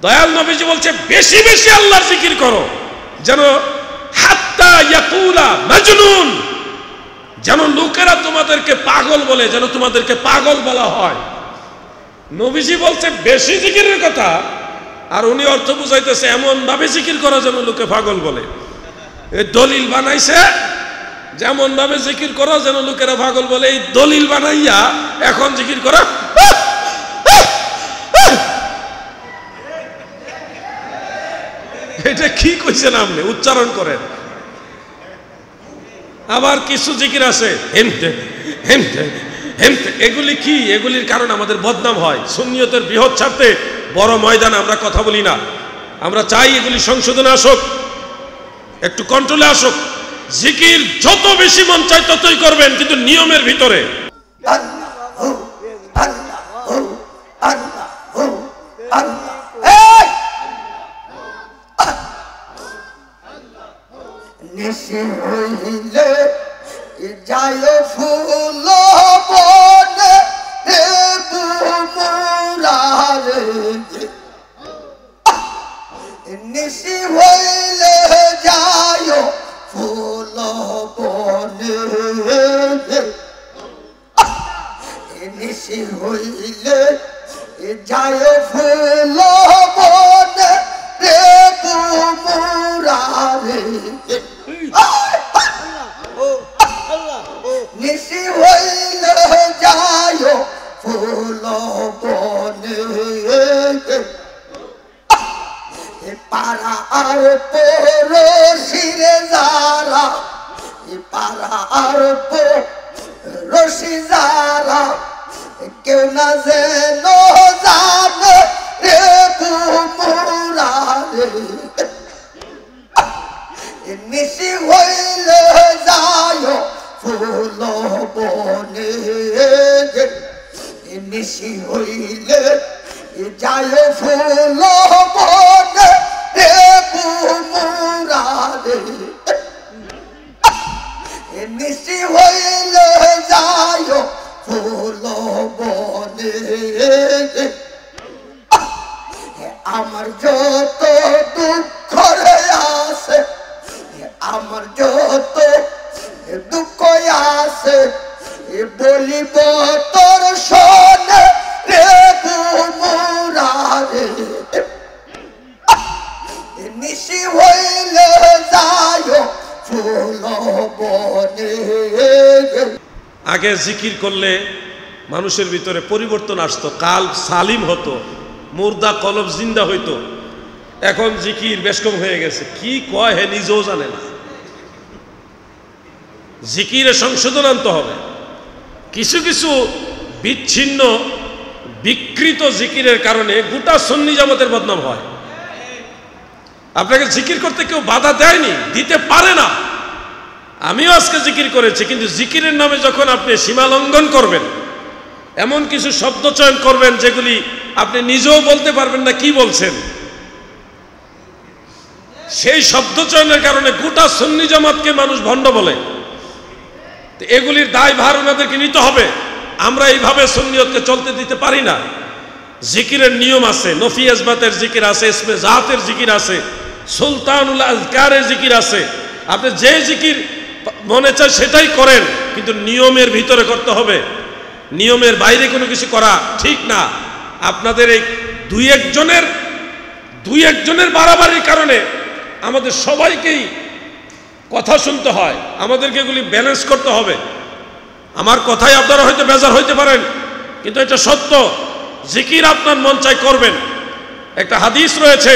দয়াল নবীজি বলছে বেশি বেশি আল্লাহর জিকির করো, যেন হাত্তা ইয়াকুলা মাজনুন, যেন লোকেরা তোমাদেরকে পাগল বলে, যেন তোমাদেরকে পাগল বলা হয়। নবীজি বলছে বেশি জিকিরের কথা, আর উনি অর্থ বুঝাইতেছে এমন ভাবে জিকির করো যেন লোকে পাগল বলে। এই দলিল বানাইছে যেমন ভাবে জিকির করো যেন লোকেরা পাগল বলে, এই দলিল বানাইয়া এখন জিকির করো। এটা কি কইছেন আপনি? উচ্চারণ করেন। আবার কিছু জিকির আছে হেমতে হেমতে হেমতে, এগুলি কি? এগুলির কারণে আমাদের বদনাম হয়। সুন্নিয়তের বৃহৎ স্বার্থে বড় ময়দানে আমরা কথা বলি না। আমরা চাই এগুলি সংশোধনে আসুক, একটু কন্ট্রোলে আসুক। জিকির যত বেশি মন চায় ততই করবেন, কিন্তু নিয়মের ভিতরে। নিশি হইলে যায় ফুল বনে রে বুমুরারে, নিশি হইলে যায় ফুল বনে, নিশি হইলে যায় ফুল বনে রে বুমুরারে, নিশি হইলে যায় ফুল বনে, পাড়া আর পড়শিরে যারা, পাড়া আর পড়শি যারা, কেউ না যেন জানে রে বুমুরারে, নিশি হইলে যায় ফুল বনে, নিশি হইলে যায় ফুল বনে রে বুমুরারে, নিশি হইলে যায় ফুল বনে, আমার যত দুঃখ রে আছে, আমার যত দুঃখ আছে বলিব তোর শোনে রে বুমুরারে, নিশি হইলে যায় ফুল বনে। আগে জিকির করলে মানুষের ভিতরে পরিবর্তন আসতো, কাল সালিম হতো, মুর্দা কলব জিন্দা হইতো। এখন জিকির বেশ কম হয়ে গেছে। কি কয় হে নিজেও জানে না। জিকিরে সংশোধন আনতে হবে। কিছু কিছু বিচ্ছিন্ন বিকৃত জিকিরের কারণে গোটা সুন্নি জামাতের বদনাম হয়। আপনাকে জিকির করতে কেউ বাধা দেয়নি, দিতে পারে না। আমিও আজকে জিকির করেছি, কিন্তু জিকিরের নামে যখন আপনি সীমা লঙ্ঘন করবেন, এমন কিছু শব্দ চয়ন করবেন যেগুলি আপনি নিজেও বলতে পারবেন না কি বলছেন, সেই শব্দ চয়নের কারণে গোটা সুন্নি জামাতকে মানুষ ভণ্ড বলে। এগুলির দায় ভার ওনাদেরকে নিতে হবে। আমরা এইভাবে সুন্নিয়তকে চলতে দিতে পারি না। জিকিরের নিয়ম আছে, নফি আজবাতের জিকির আছে, ইসমে জাতের জিকির আছে, সুলতানুল আজকারের জিকির আছে। আপনি যে জিকির মনে চায় সেটাই করেন, কিন্তু নিয়মের ভিতরে করতে হবে। নিয়মের বাইরে কোনো কিছু করা ঠিক না। আপনাদের এই দুই একজনের বাড়াবাড়ির কারণে আমাদের সবাইকেই কথা শুনতে হয়। আমাদেরকে এগুলি ব্যালেন্স করতে হবে। আমার কথাই আপনারা হয়তো বেজার হইতে পারেন, কিন্তু এটা সত্য। জিকির আপনার মন চাই করবেন। একটা হাদিস রয়েছে,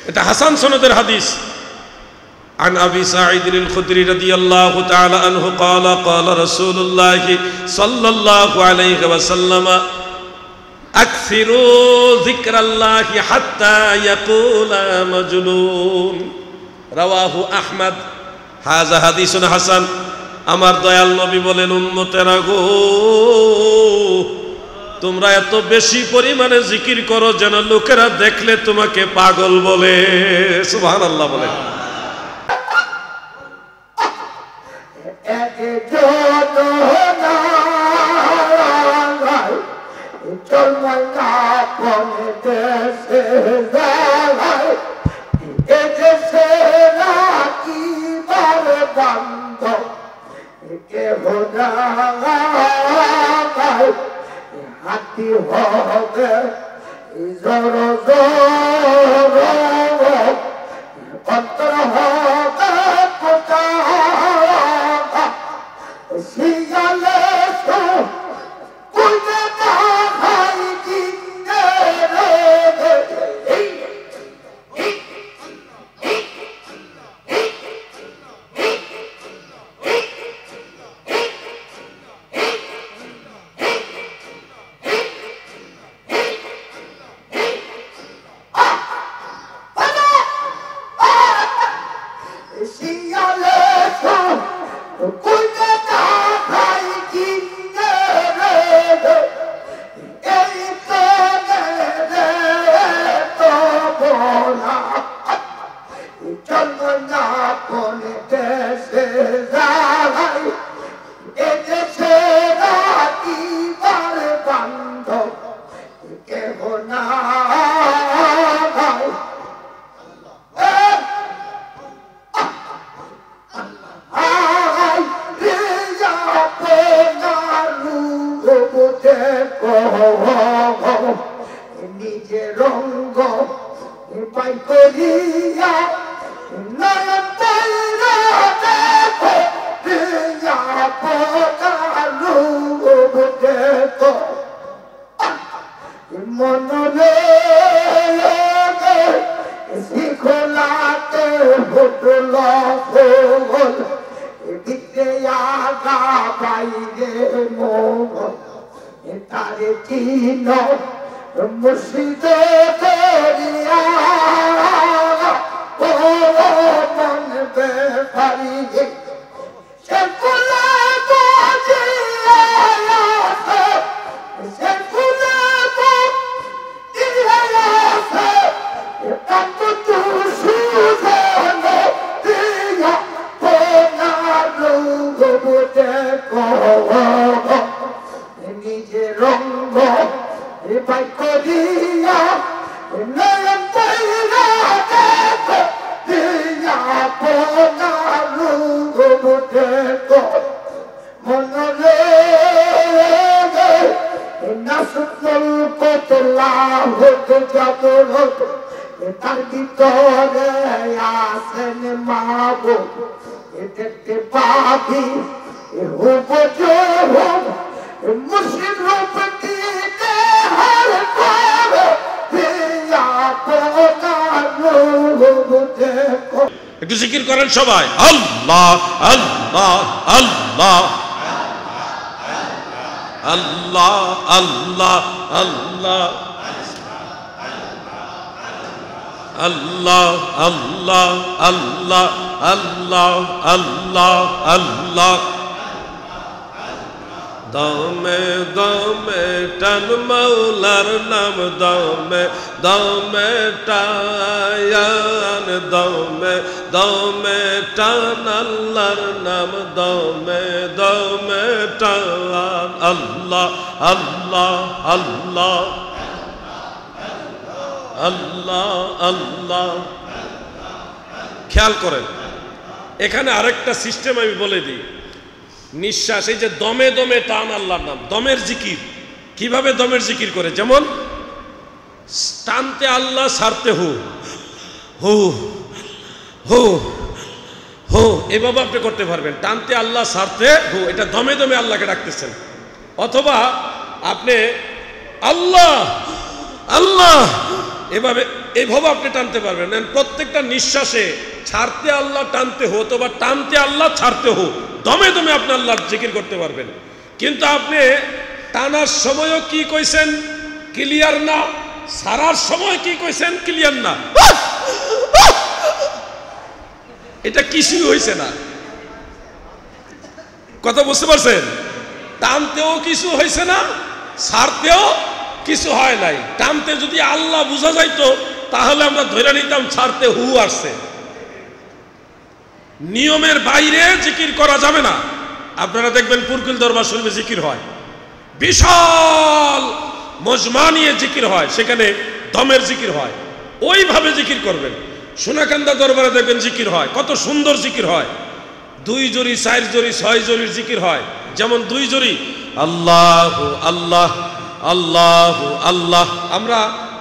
এটা হাসান সনদের হাদিস। عن أبي سعيد الخدري رضي الله تعالى عنه قال قال رسول الله صلى الله عليه وسلم أكثروا ذكر الله حتى يقول مجنون رواه أحمد هذا حديث حسن। আমার দয়াল নবী বলেন, উম্মতেরা গো, তোমরা এত বেশি পরিমাণে জিকির করো যেন লোকেরা দেখলে তোমাকে পাগল বলে। সুবহানাল্লাহ বলে। চল জাগায় এদেশে রাখি বার বান্ধব কেহ জাগায় হাতি হবে জর জর অন্তর হবে পোতা শিয়ালে কুইনে না ভাই জিন্দে রে নিজে রঙ্গ পাই করিয়া নয়ন পাইরা দেখো প্রিয়া পদালু দেখো মনরে শিখলাতে ফুটল ফুল দিতে আগা বাইরে মোহ তারে চিন মুর্শিদে করিয়া ও মন বেপারি সে ফুলে বাজিয়া সে ফুলে বাজিয়া কত তু সুজন দিয়া পোনারু গোবতে কো নিজে রঙ্গ পাই করিয়া নয়ন পাইরা দেখো দিয়া পোনারু দেখো মনরে নাসুল কতলা হতে জাগরত তার ভিতরে আসেন মাবুদ দেখতে পাবি হুব জোহব মুর্শিদ রূপতি দেহর করে দিয়া পোনারু দেখো। একটু জিকির করেন সবাই, আল্লাহ আল্লাহ আল্লাহ আল্লাহ আল্লাহ আল্লাহ আল্লাহ আল্লাহ আল্লাহ আল্লাহ আল্লাহ আল্লাহ দমে দমে টান মৌলার নাম দমে দমে টায়ান দমে দমে টান আল্লাহর নাম দমে দমে টান আল্লাহ আল্লাহ আল্লাহ আল্লাহ আল্লাহ। খেয়াল করেন, এখানে আরেকটা সিস্টেম আমি বলে দিই। নিঃশ্বাস, এই যে দমে দমে টান আল্লাহর নাম, দমের জিকির। কিভাবে দমের জিকির করে? যেমন টানতে আল্লাহ, ছাড়তে হু হু হু হু, এভাবে আপনি করতে পারবেন। টানতে আল্লাহ, ছাড়তে হু, এটা দমে দমে আল্লাহকে ডাকতেছেন। অথবা আপনি আল্লাহ আল্লাহ এভাবে এইভাবে আপনি টানতে পারবেন। প্রত্যেকটা নিঃশ্বাসে ছাড়তে আল্লাহ, টানতে হো, অথবা টানতে আল্লাহ, ছাড়তে হো, দমে দমে আপনি আল্লাহর জিকির করতে পারবেন। কিন্তু আপনি টানার সময়ও কি কইছেন ক্লিয়ার না, ছাড়ার সময় কি কইছেন ক্লিয়ার না, এটা কিছুই হইছে না। কথা বুঝতে পারছেন? টানতেও কিছু হয়েছে না, ছাড়তেও কিছু হয় নাই। টানতে যদি আল্লাহ বুঝা যাইতো তাহলে আমরা ধরে নিতাম ছাড়তে হু আসছে। নিয়মের বাইরে জিকির করা যাবে না। আপনারা দেখবেন পুরকুল দরবার শরীফে জিকির হয়, বিশাল মজমা নিয়ে জিকির হয়, সেখানে দমের জিকির হয়। ওইভাবে জিকির করবেন। সোনাকান্দা দরবারে দেখবেন জিকির হয়, কত সুন্দর জিকির হয়, 2 জরি 4 জরি 6 জরির জিকির হয়। যেমন 2 জরি আল্লাহ আল্লাহ আল্লাহ আল্লাহ, আমরা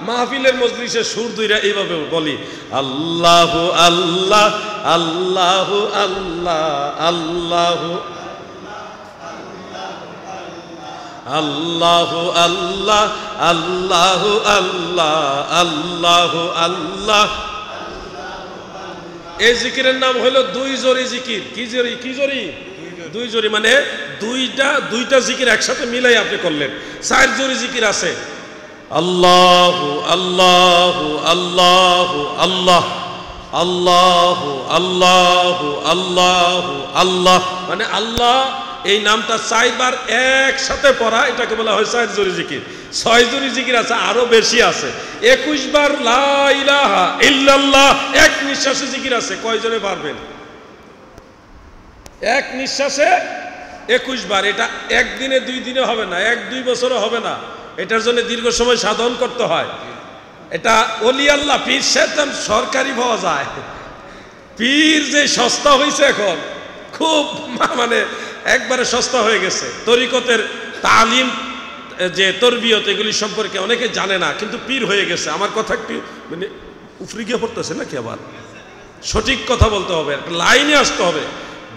মাহফিলের মজলিসে সুর দুইরা এইভাবে বলি আল্লাহ আল্লাহ আল্লাহ আল্লাহ আল্লাহ আল্লাহ আল্লাহ আল্লাহ আল্লাহ আল্লাহ আল্লাহ। এই জিকিরের নাম হলো 2 জরি জিকির। কি জরি? কি জরি? 2 জরি মানে দুইটা জিকির একসাথে মিলাই আপনি করলেন। 4 জরি জিকির আছে আল্লাহ আল্লাহ আল্লাহ আল্লাহ আল্লাহ আল্লাহ আল্লাহ আল্লাহ, মানে আল্লাহ এই নামটা 4 বার একসাথে পড়া, এটাকে বলা হয় 4 জরি জিকির। 6 জরি জিকির আছে, আরো বেশি আছে, 21 বার লা ইলাহা ইল্লাল্লাহ এক নিঃশ্বাসে জিকির আছে। কয়জনে পারবেন? এক নিঃশ্বাসে 21 বার। এটা একদিনে 2 দিনে হবে না, 1-2 বছরও হবে না, এটার জন্য দীর্ঘ সময় সাধন করতে হয়। এটা ওলি আল্লাহ পীর সাহেব সরকারি পাওয়া যায়। পীর যে সস্তা হয়েছে এখন, খুব মানে একবারে সস্তা হয়ে গেছে। তরিকতের তালিম যে তরবিয়ত এগুলি সম্পর্কে অনেকে জানে না, কিন্তু পীর হয়ে গেছে। আমার কথা একটু মানে উফরি গিয়ে পড়তেছে নাকি? আবার সঠিক কথা বলতে হবে, একটা লাইনে আসতে হবে,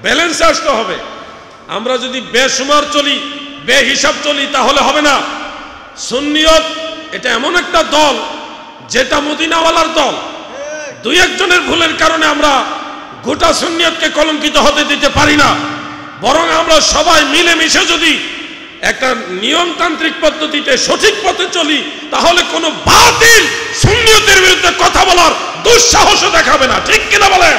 ব্যালেন্সে আসতে হবে। আমরা যদি বেসুমার চলি, বেহিসাব চলি, তাহলে হবে না। সুন্নিয়ত এটা এমন একটা দল যেটা মদিনাওয়ালার দল। 2-1 জনের ভুলের কারণে আমরা গোটা সুন্নিয়তকে কলঙ্কিত হতে দিতে পারি না। বরং আমরা সবাই মিলেমিশে যদি একটা নিয়মতান্ত্রিক পদ্ধতিতে সঠিক পথে চলি, তাহলে কোনো বাতিল সুন্নিয়তের বিরুদ্ধে কথা বলার দুঃসাহসও দেখাবে না। ঠিক কিনা বলেন?